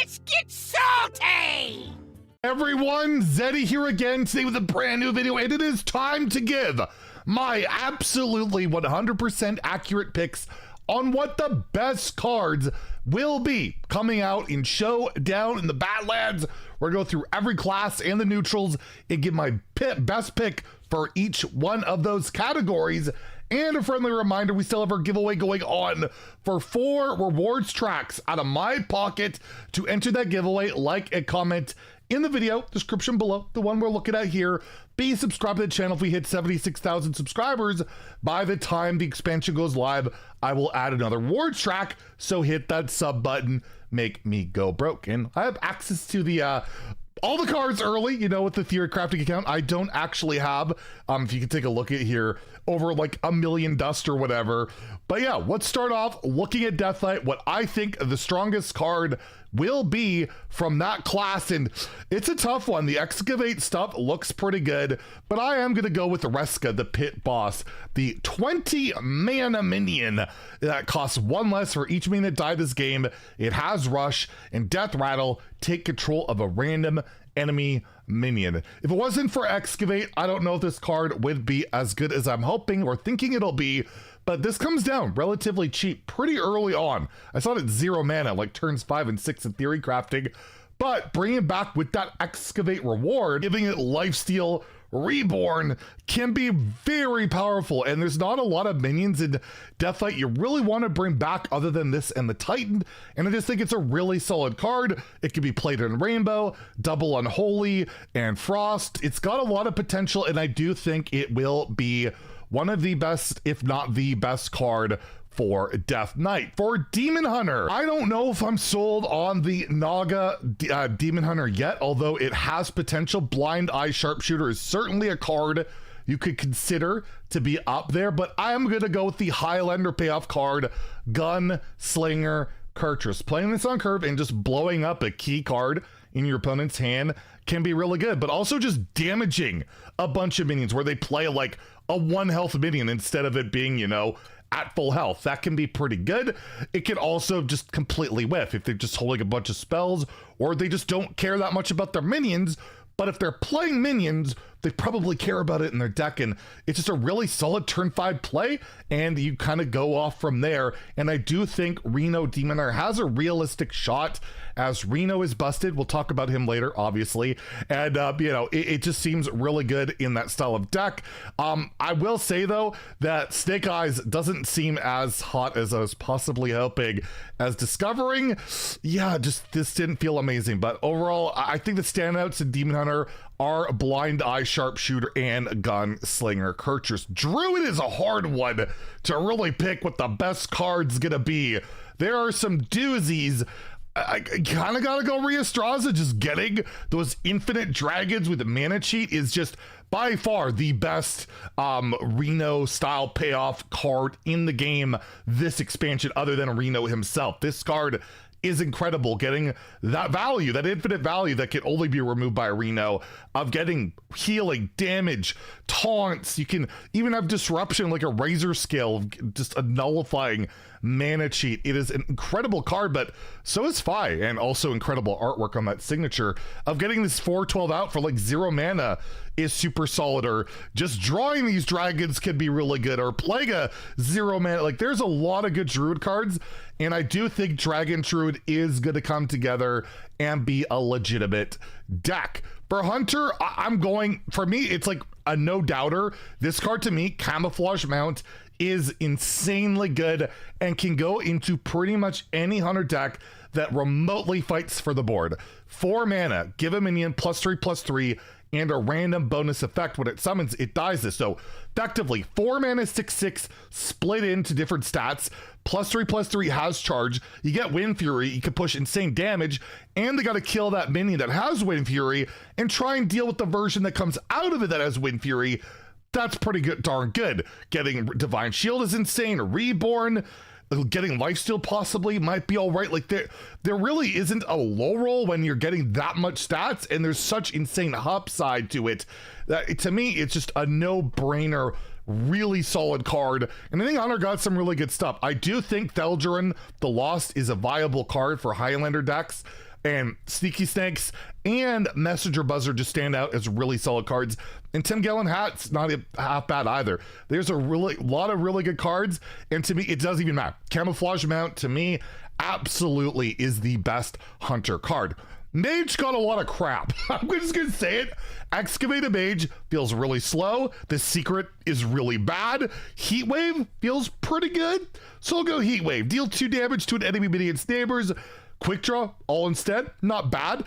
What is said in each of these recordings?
Let's get salty! Everyone, Zeddy here again today with a brand new video, and it is time to give my absolutely 100% accurate picks on what the best cards will be coming out in Showdown in the Badlands. We're gonna go through every class and the neutrals and give my best pick for each one of those categories. And a friendly reminder, we still have our giveaway going on for 4 rewards tracks out of my pocket. To enter that giveaway, like and comment in the video description below, the one we're looking at here. Be subscribed to the channel. If we hit 76,000 subscribers by the time the expansion goes live, I will add another rewards track. So hit that sub button, make me go broke. And I have access to the all the cards early, you know, with the Theory Crafting account. I don't actually have, if you can take a look at here, over like 1 million dust or whatever. But yeah, let's start off looking at Deathlight, what I think the strongest card will be from that class. And it's a tough one. The Excavate stuff looks pretty good, but I am going to go with the Reska, the pit boss, the 20 mana minion that costs 1 less for each minion that died this game. It has Rush and Death Rattle. Take control of a random enemy minion. If it wasn't for Excavate, I don't know if this card would be as good as I'm hoping or thinking it'll be, but this comes down relatively cheap pretty early on. I saw it at 0 mana, like turns 5 and 6 in Theory Crafting, but bringing it back with that Excavate reward, giving it Lifesteal Reborn can be very powerful, and there's not a lot of minions in Deathlight you really want to bring back other than this and the Titan, and I just think it's a really solid card. It can be played in Rainbow, Double Unholy, and Frost. It's got a lot of potential, and I do think it will be one of the best, if not the best card for Death Knight. For Demon Hunter, I don't know if I'm sold on the Naga Demon Hunter yet, although it has potential. Blind Eye Sharpshooter is certainly a card you could consider to be up there, but I'm gonna go with the Highlander payoff card, Gunslinger Cartridge. Playing this on curve and just blowing up a key card in your opponent's hand can be really good, but also just damaging a bunch of minions where they play like a 1 health minion instead of it being, you know, at full health. That can be pretty good. It can also just completely whiff if they're just holding a bunch of spells or they just don't care that much about their minions. But if they're playing minions, they probably care about it in their deck, and it's just a really solid turn 5 play, and you kind of go off from there. And I do think Reno Demon Hunter has a realistic shot, as Reno is busted. We'll talk about him later, obviously, and you know, it just seems really good in that style of deck. I will say though that Snake Eyes doesn't seem as hot as I was possibly hoping. As Discovering, yeah, just this didn't feel amazing. But overall, I think the standouts in Demon Hunter are Blind Eye Sharpshooter and Gunslinger Cartridge. Druid is a hard one to really pick what the best card's gonna be. There are some doozies. I kind of gotta go Rheastraza. Just getting those infinite dragons with the mana cheat is just by far the best Reno style payoff card in the game this expansion, other than Reno himself. This card is incredible, getting that value, that infinite value that can only be removed by Reno, of getting healing, damage, taunts. You can even have disruption, like a razor scale, just a nullifying mana cheat. It is an incredible card, but so is Fi, and also incredible artwork on that signature. Of getting this 4/12 out for like 0 mana is super solid, or just drawing these dragons can be really good, or playing a 0 mana. Like, there's a lot of good Druid cards, and I do think Dragon Druid is going to come together and be a legitimate deck. For Hunter, I'm going, for me, it's like a no-doubter. This card to me, Camouflage Mount, is insanely good and can go into pretty much any Hunter deck that remotely fights for the board. 4 mana, give a minion +3/+3, and a random bonus effect. When it summons, it dies this. So effectively 4 mana 6/6 split into different stats. +3/+3 has charge. You get Wind Fury, you can push insane damage, and they got to kill that minion that has Wind Fury and try and deal with the version that comes out of it that has Wind Fury. That's pretty good, darn good. Getting Divine Shield is insane. Reborn, getting Lifesteal possibly might be all right. Like, there really isn't a low roll when you're getting that much stats, and there's such insane upside to it that, to me, it's just a no-brainer. Really solid card, and I think Hunter got some really good stuff. I do think Thelgerin the Lost is a viable card for Highlander decks, And Sneaky Snakes and Messenger Buzzer just stand out as really solid cards. And Tim Gallon Hat's not half bad either. There's a lot of really good cards, and to me, it doesn't even matter. Camouflage Mount, to me, absolutely is the best Hunter card. Mage got a lot of crap. I'm just gonna say it. Excavate a Mage feels really slow. The Secret is really bad. Heat Wave feels pretty good. So I'll go Heat Wave. Deal 2 damage to an enemy minion's neighbors. Quick Draw, all instead, not bad.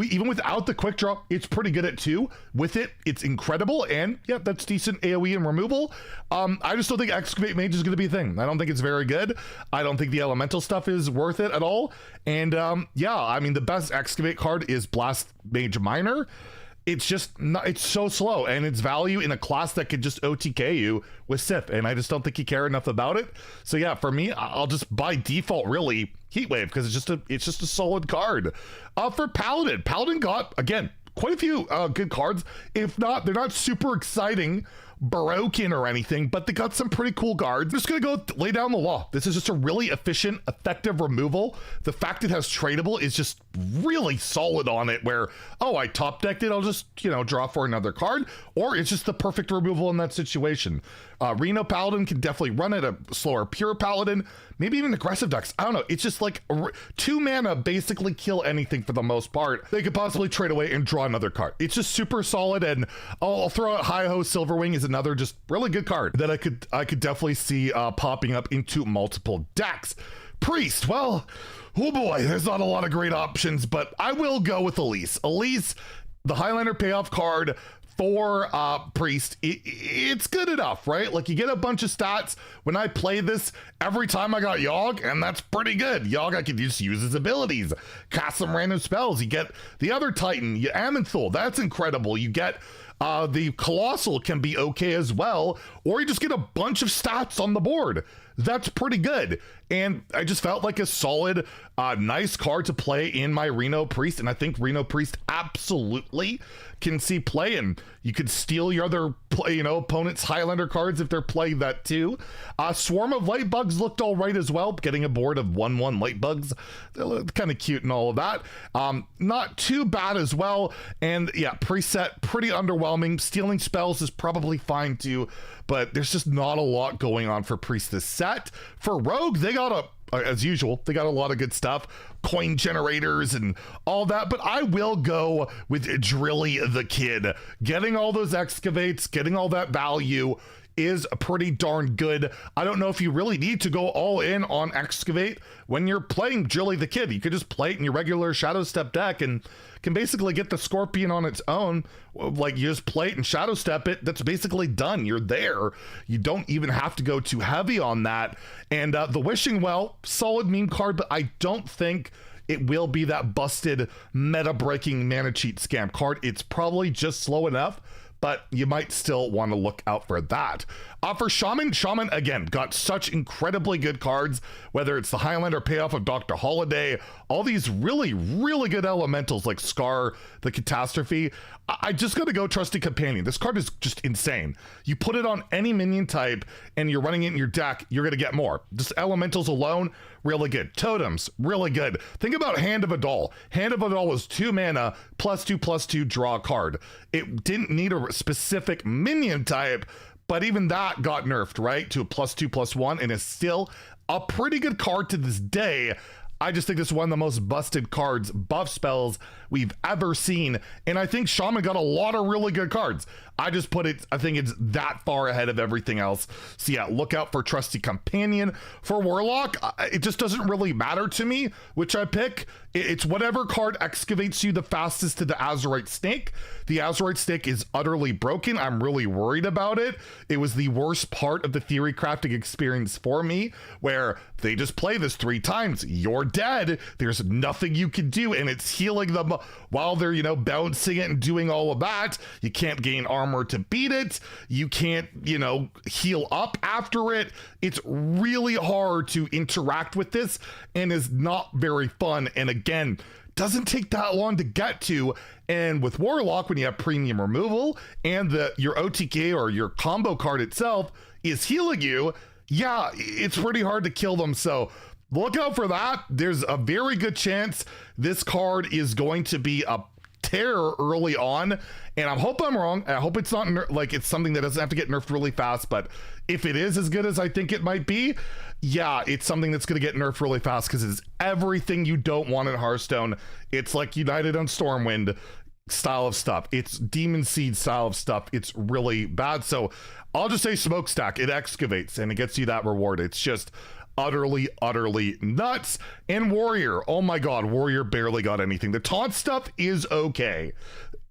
Even without the Quick Draw, it's pretty good at 2. With it, it's incredible, and yeah, that's decent AoE and removal. I just don't think Excavate Mage is going to be a thing. I don't think it's very good. I don't think the elemental stuff is worth it at all. And yeah, I mean, the best Excavate card is Blast Mage Minor. It's just not, it's so slow, and its value in a class that could just OTK you with Sif, and I just don't think you care enough about it. So yeah, for me, I'll just by default really Heatwave, because it's just a solid card. For Paladin got, again, quite a few good cards. If not, they're not super exciting, broken or anything, but they got some pretty cool cards. I'm just gonna go lay down the law. This is just a really efficient, effective removal. The fact it has tradable is just really solid on it, where, oh, I top decked it, I'll just, draw for another card, or it's just the perfect removal in that situation. Reno Paladin can definitely run at a slower Pure Paladin, maybe even aggressive decks. I don't know. It's just like 2 mana basically kill anything for the most part. They could possibly trade away and draw another card. It's just super solid, and I'll throw out Hi-Ho Silverwing is another just really good card that I could definitely see popping up into multiple decks. Priest, well, oh boy, there's not a lot of great options, but I will go with Elise. Elise, the Highlander payoff card for Priest, it's good enough, right? Like, you get a bunch of stats. When I play this, every time I got Yogg, and that's pretty good. Yogg, I could just use his abilities, cast some random spells. You get the other Titan, Amenthul, that's incredible. You get the Colossal can be okay as well, or you just get a bunch of stats on the board. That's pretty good. And I just felt like a solid, nice card to play in my Reno Priest. And I think Reno Priest absolutely can see play. And you could steal your other, opponent's Highlander cards if they're playing that too. Swarm of Lightbugs looked all right as well. Getting a board of 1/1 Lightbugs, they look kind of cute and all of that. Not too bad as well. And yeah, preset, pretty underwhelming. Stealing spells is probably fine too, but there's just not a lot going on for Priest this set. For Rogue, they got as usual, they got a lot of good stuff, coin generators and all that, but I will go with Drilly the Kid. Getting all those excavates, getting all that value is pretty darn good. I don't know if you really need to go all in on excavate when you're playing Drilly the Kid. You could just play it in your regular Shadow Step deck and can basically get the Scorpion on its own. Like, you just play it and Shadow Step it. That's basically done. You're there. You don't even have to go too heavy on that. And the Wishing Well, solid meme card, but I don't think it will be that busted meta-breaking mana cheat scam card. It's probably just slow enough, but you might still want to look out for that. For Shaman, again, got such incredibly good cards, whether it's the Highlander payoff of Dr. Holiday, all these really, really good elementals like Scar, the Catastrophe. I just got to go Trusty Companion. This card is just insane. You put it on any minion type and you're running it in your deck, you're going to get more. Just elementals alone, really good. Totems, really good. Think about Hand of Adal. Hand of Adal was 2 mana, +2/+2 draw card. It didn't need a specific minion type, but even that got nerfed, right? To a +2/+1, and is still a pretty good card to this day. I just think this is one of the most busted cards, buff spells we've ever seen. And I think Shaman got a lot of really good cards. I think it's that far ahead of everything else. So yeah, look out for Trusty Companion. For Warlock, it just doesn't really matter to me which I pick. It's whatever card excavates you the fastest to the Azurite Snake. The Azurite Snake is utterly broken. I'm really worried about it. It was the worst part of the theory crafting experience for me, where they just play this 3 times. You're dead. There's nothing you can do, and it's healing them while they're, bouncing it and doing all of that. You can't gain armor to beat it. You can't, heal up after it. It's really hard to interact with this and is not very fun. And again, doesn't take that long to get to. And with Warlock, when you have premium removal and your OTK or your combo card itself is healing you, yeah, it's pretty hard to kill them. So look out for that. There's a very good chance this card is going to be a terror early on, and I hope I'm wrong. I hope it's not like it's something that doesn't have to get nerfed really fast, but if it is as good as I think it might be, yeah, it's something that's going to get nerfed really fast because it's everything you don't want in Hearthstone. It's like United on Stormwind style of stuff. It's Demon Seed style of stuff. It's really bad. So I'll just say Smokestack. It excavates and it gets you that reward. It's just utterly nuts. And Warrior, oh my god, Warrior barely got anything. The taunt stuff is okay.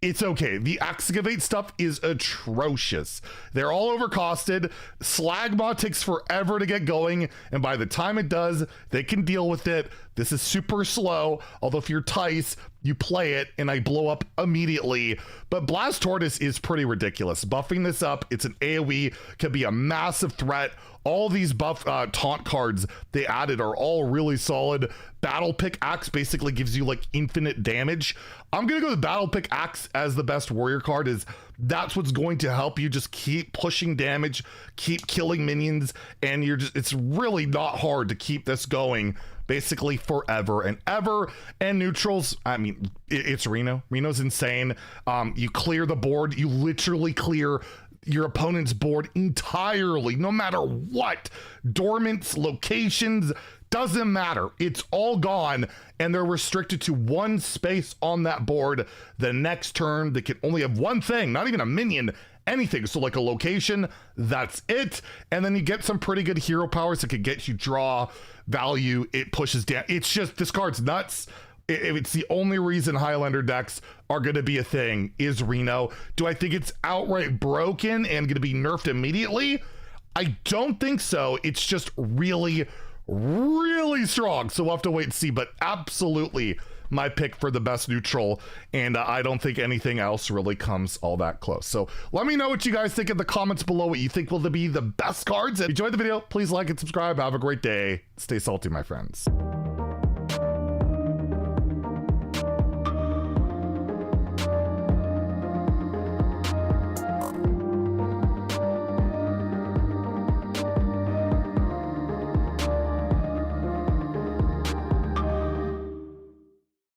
It's okay. The excavate stuff is atrocious. They're all overcosted. Slagma takes forever to get going, and by the time it does, they can deal with it. This is super slow, although if you're Tice, you play it, and I blow up immediately. But Blast Tortoise is pretty ridiculous. Buffing this up, it's an AoE, can be a massive threat. All these buff taunt cards they added are all really solid. Battle Pick Axe basically gives you like infinite damage. I'm gonna go with Battle Pick Axe as the best warrior card. That's what's going to help you just keep pushing damage, keep killing minions, and it's really not hard to keep this going basically forever and ever. And neutrals, I mean, it's Reno. Reno's insane. You clear the board, you literally clear your opponent's board entirely, no matter what. Dormants, locations, doesn't matter. It's all gone, and they're restricted to one space on that board. The next turn, they can only have one thing, not even a minion, anything. So like a location, that's it. And then you get some pretty good hero powers that could get you draw value. It pushes down. It's just, this card's nuts. It's the only reason Highlander decks are going to be a thing is Reno. Do I think it's outright broken and going to be nerfed immediately? I don't think so. It's just really strong. So we'll have to wait and see, but absolutely my pick for the best neutral. And I don't think anything else really comes all that close. So let me know what you guys think in the comments below, what you think will be the best cards. And if you enjoyed the video, please like and subscribe. Have a great day. Stay salty, my friends.